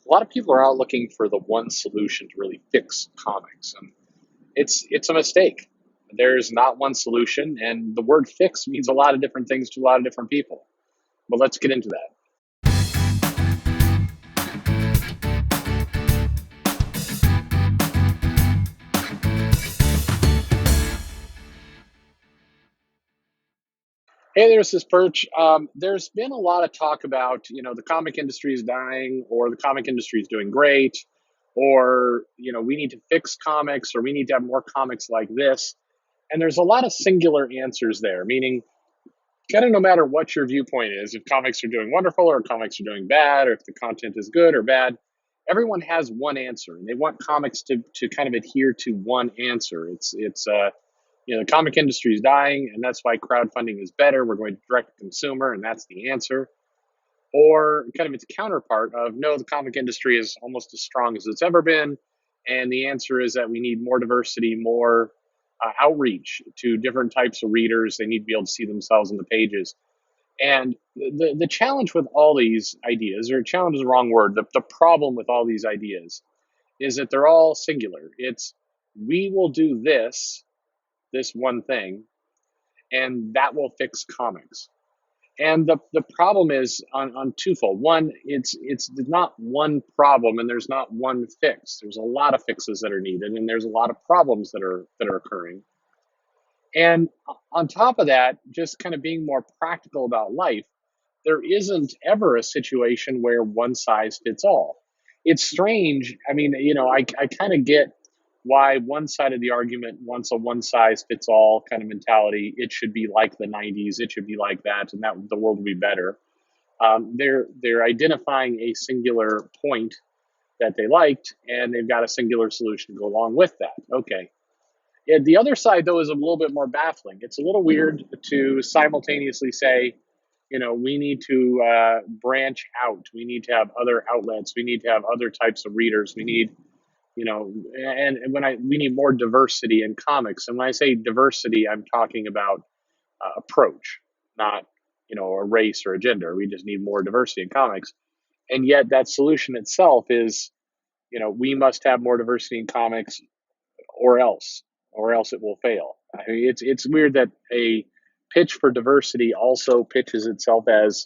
A lot of people are out looking for the one solution to really fix comics, and it's a mistake. There's not one solution, and the word fix means a lot of different things to a lot of different people. But let's get into that. Hey, there's this Perch. There's been a lot of talk about, the comic industry is dying, or the comic industry is doing great, or, we need to fix comics, or we need to have more comics like this. And there's a lot of singular answers there, meaning kind of no matter what your viewpoint is, if comics are doing wonderful or comics are doing bad, or if the content is good or bad, everyone has one answer, and they want comics to kind of adhere to one answer. The comic industry is dying, and that's why crowdfunding is better. We're going to direct to consumer, and that's the answer. Or kind of its counterpart of no, the comic industry is almost as strong as it's ever been, and the answer is that we need more diversity, more outreach to different types of readers. They need to be able to see themselves in the pages. And the challenge with all these ideas, or challenge is the wrong word, the problem with all these ideas is that they're all singular. It's we will do this one thing, and that will fix comics. And the problem is on twofold. One, it's not one problem, and there's not one fix. There's a lot of fixes that are needed, and there's a lot of problems that are occurring. And on top of that, just kind of being more practical about life, there isn't ever a situation where one size fits all. It's strange. I mean, I kind of get why one side of the argument wants a one size fits all kind of mentality. It should be like the 90s. It should be like that, and that the world will be better. They're identifying a singular point that they liked, and they've got a singular solution to go along with that. Okay. Yeah, the other side, though, is a little bit more baffling. It's a little weird to simultaneously say, we need to branch out. We need to have other outlets. We need to have other types of readers. We need, and we need more diversity in comics. And when I say diversity, I'm talking about approach, not, a race or a gender. We just need more diversity in comics. And yet that solution itself is, we must have more diversity in comics or else, or else it will fail. I mean, it's weird that a pitch for diversity also pitches itself as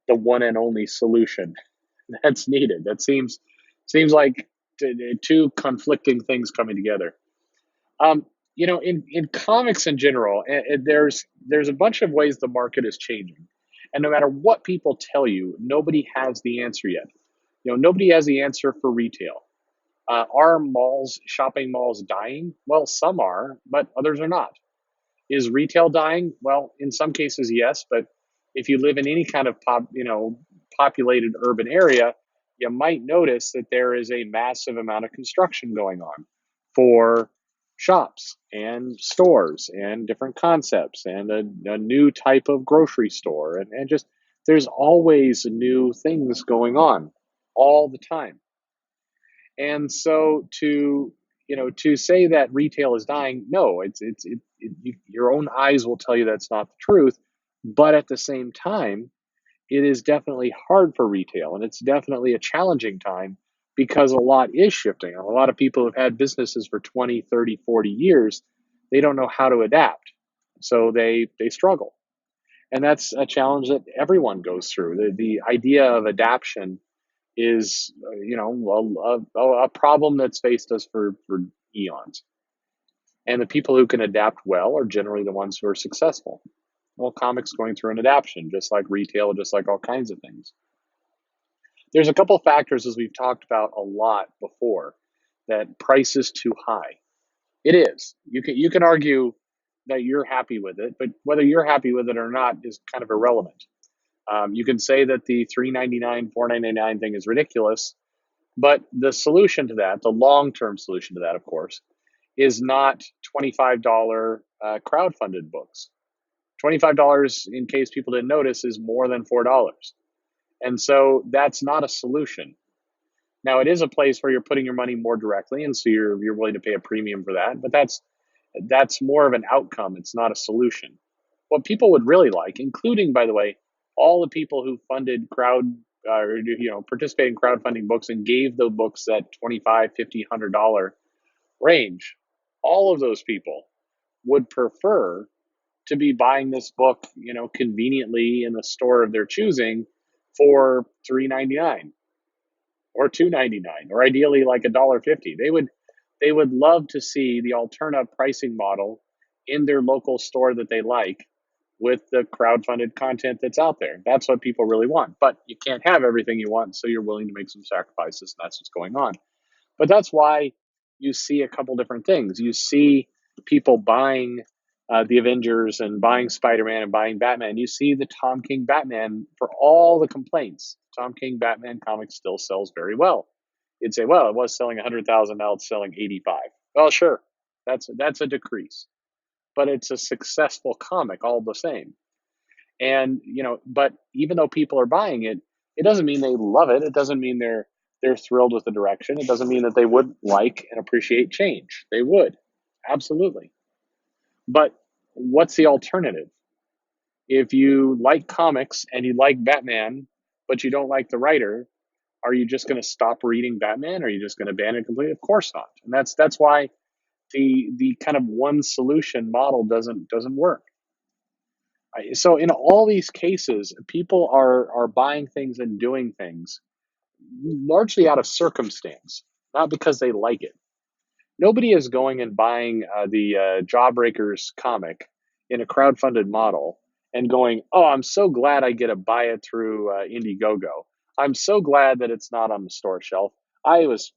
the one and only solution that's needed. That seems like two conflicting things coming together. In comics in general, there's a bunch of ways the market is changing, and no matter what people tell you, nobody has the answer yet. Nobody has the answer for retail. Are shopping malls dying? Well, some are, but others are not. Is retail dying? Well, in some cases, yes. But if you live in any kind of populated urban area, you might notice that there is a massive amount of construction going on for shops and stores and different concepts and a new type of grocery store. And just there's always new things going on all the time. And so to say that retail is dying, no, your own eyes will tell you that's not the truth. But at the same time, it is definitely hard for retail, and it's definitely a challenging time because a lot is shifting. A lot of people have had businesses for 20, 30, 40 years. They don't know how to adapt. So they struggle. And that's a challenge that everyone goes through. The idea of adaptation is, a problem that's faced us for eons. And the people who can adapt well are generally the ones who are successful. Well, comics going through an adaptation, just like retail, just like all kinds of things. There's a couple factors, as we've talked about a lot before, that price is too high. It is. You can argue that you're happy with it, but whether you're happy with it or not is kind of irrelevant. You can say that the $3.99, $4.99 thing is ridiculous, but the solution to that, the long-term solution to that, of course, is not $25 crowdfunded books. $25, in case people didn't notice, is more than $4. And so that's not a solution. Now, it is a place where you're putting your money more directly, and so you're willing to pay a premium for that, but that's more of an outcome. It's not a solution. What people would really like, including, by the way, all the people who funded participate in crowdfunding books and gave the books that 25, 50, $100 range, all of those people would prefer to be buying this book, conveniently in the store of their choosing for $3.99 or $2.99, or ideally like $1.50. They would love to see the alternative pricing model in their local store that they like, with the crowdfunded content that's out there. That's what people really want. But you can't have everything you want, so you're willing to make some sacrifices. And that's what's going on. But that's why you see a couple different things. You see people buying the Avengers and buying Spider-Man and buying Batman. You see the Tom King Batman, for all the complaints. Tom King Batman comic still sells very well. You'd say, well, it was selling 100,000, now it's selling 85. Well, sure, that's a decrease, but it's a successful comic all the same. And but even though people are buying it, it doesn't mean they love it. It doesn't mean they're thrilled with the direction. It doesn't mean that they would like and appreciate change. They would, absolutely. But what's the alternative? If you like comics and you like Batman, but you don't like the writer, are you just going to stop reading Batman? Are you just going to ban it completely? Of course not. And that's why the kind of one solution model doesn't work. So in all these cases, people are buying things and doing things largely out of circumstance, not because they like it. Nobody is going and buying the Jawbreakers comic in a crowdfunded model and going, "Oh, I'm so glad I get to buy it through Indiegogo. I'm so glad that it's not on the store shelf. I was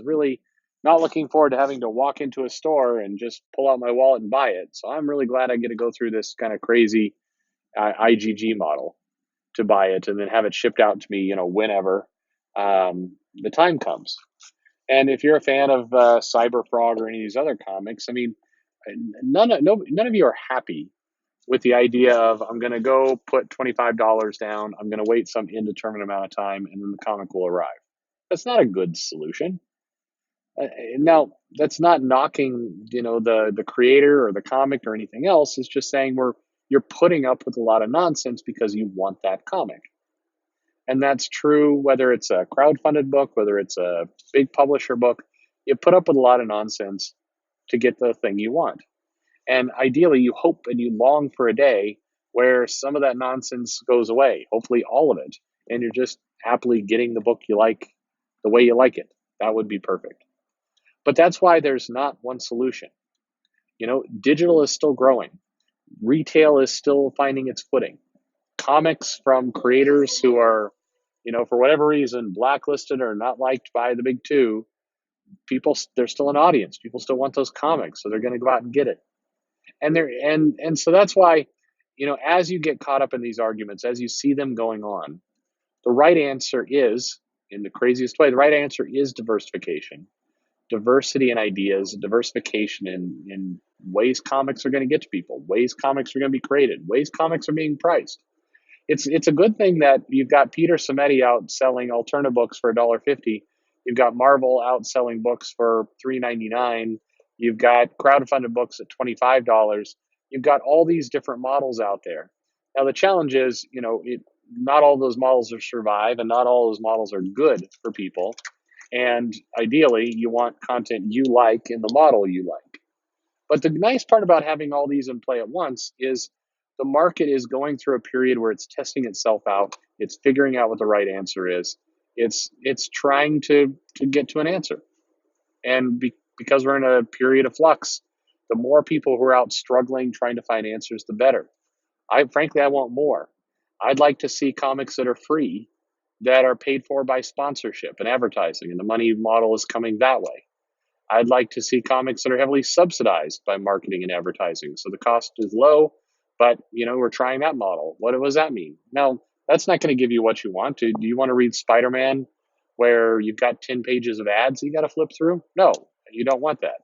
really not looking forward to having to walk into a store and just pull out my wallet and buy it. So I'm really glad I get to go through this kind of crazy IGG model to buy it and then have it shipped out to me, whenever the time comes." And if you're a fan of Cyberfrog or any of these other comics, I mean, none of you are happy with the idea of, I'm going to go put $25 down, I'm going to wait some indeterminate amount of time, and then the comic will arrive. That's not a good solution. Now, that's not knocking, the creator or the comic or anything else. It's just saying you're putting up with a lot of nonsense because you want that comic. And that's true whether it's a crowdfunded book, whether it's a big publisher book. You put up with a lot of nonsense to get the thing you want. And ideally, you hope and you long for a day where some of that nonsense goes away, hopefully all of it, and you're just happily getting the book you like the way you like it. That would be perfect. But that's why there's not one solution. Digital is still growing. Retail is still finding its footing. Comics from creators who are, for whatever reason, blacklisted or not liked by the big two, there's still an audience. People still want those comics, so they're going to go out and get it. And so that's why, as you get caught up in these arguments, as you see them going on, the right answer is, in the craziest way, the right answer is diversification. Diversity in ideas, diversification in ways comics are going to get to people, ways comics are going to be created, ways comics are being priced. It's a good thing that you've got Peter Samedi out selling alternative books for $1.50. You've got Marvel out selling books for $3.99. You've got crowdfunded books at $25. You've got all these different models out there. Now the challenge is, not all those models are survive, and not all those models are good for people. And ideally, you want content you like in the model you like. But the nice part about having all these in play at once is the market is going through a period where it's testing itself out. It's figuring out what the right answer is. It's trying to get to an answer. And because we're in a period of flux, the more people who are out struggling, trying to find answers, the better. Frankly, I want more. I'd like to see comics that are free, that are paid for by sponsorship and advertising, and the money model is coming that way. I'd like to see comics that are heavily subsidized by marketing and advertising, so the cost is low, but we're trying that model. What does that mean? Now, that's not going to give you what you want. Do you want to read Spider-Man where you've got 10 pages of ads you got to flip through? No, you don't want that.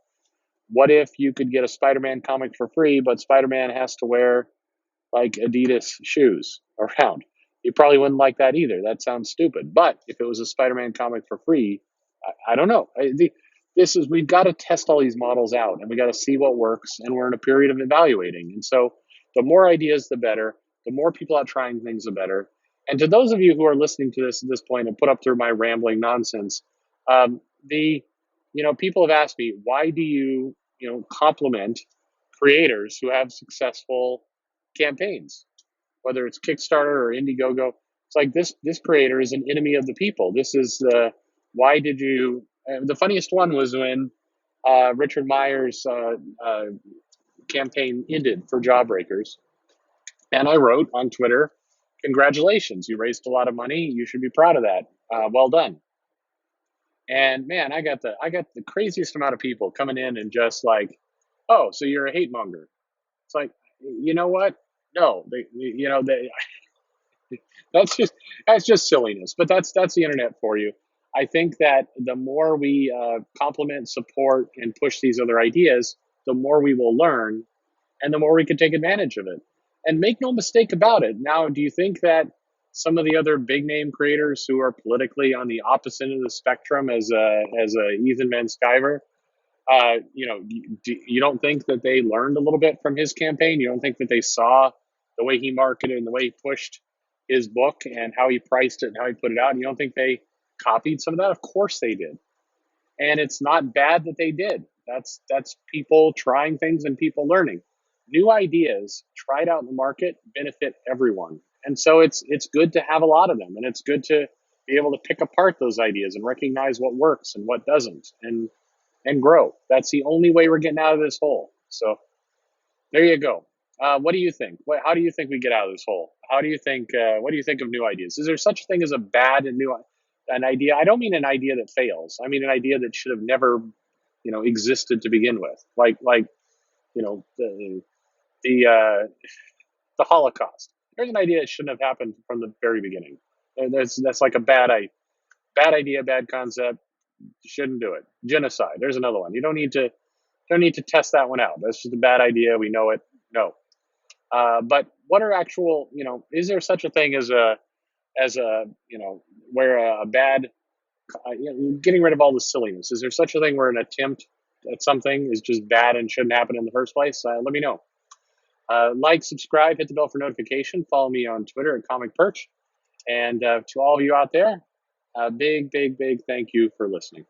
What if you could get a Spider-Man comic for free, but Spider-Man has to wear like Adidas shoes around? You probably wouldn't like that either. That sounds stupid. But if it was a Spider-Man comic for free, I don't know. We've got to test all these models out, and we got to see what works, and we're in a period of evaluating. And so the more ideas, the better. The more people out trying things, the better. And to those of you who are listening to this at this point and put up through my rambling nonsense, the people have asked me, why do you compliment creators who have successful campaigns, whether it's Kickstarter or Indiegogo? It's like this creator is an enemy of the people. This is the why did you? The funniest one was when Richard Meyer's campaign ended for Jawbreakers, and I wrote on Twitter, "Congratulations, you raised a lot of money. You should be proud of that. Well done." And man, I got the craziest amount of people coming in and just like, "Oh, so you're a hate monger?" It's like, you know what? No, they that's just that's just silliness. But that's the internet for you. I think that the more we compliment, support, and push these other ideas, the more we will learn, and the more we can take advantage of it. And make no mistake about it. Now, do you think that some of the other big name creators who are politically on the opposite end of the spectrum as a Ethan Van Sciver, you don't think that they learned a little bit from his campaign? You don't think that they saw the way he marketed and the way he pushed his book and how he priced it and how he put it out? And you don't think they copied some of that? Of course they did. And it's not bad that they did. That's people trying things and people learning. New ideas tried out in the market benefit everyone. And so it's good to have a lot of them, and it's good to be able to pick apart those ideas and recognize what works and what doesn't, and grow. That's the only way we're getting out of this hole. So there you go. What do you think? How do you think we get out of this hole? How do you think? What do you think of new ideas? Is there such a thing as a bad and new an idea? I don't mean an idea that fails. I mean an idea that should have never, existed to begin with. Like the Holocaust. There's an idea that shouldn't have happened from the very beginning. That's like a bad idea, bad concept. You shouldn't do it. Genocide. There's another one. You don't need to test that one out. That's just a bad idea. We know it. No. But what are actual? Is there such a thing as a where a bad getting rid of all the silliness? Is there such a thing where an attempt at something is just bad and shouldn't happen in the first place? Let me know. Like, subscribe, hit the bell for notification. Follow me on Twitter at Comic Perch. And to all of you out there, a big, big, big thank you for listening.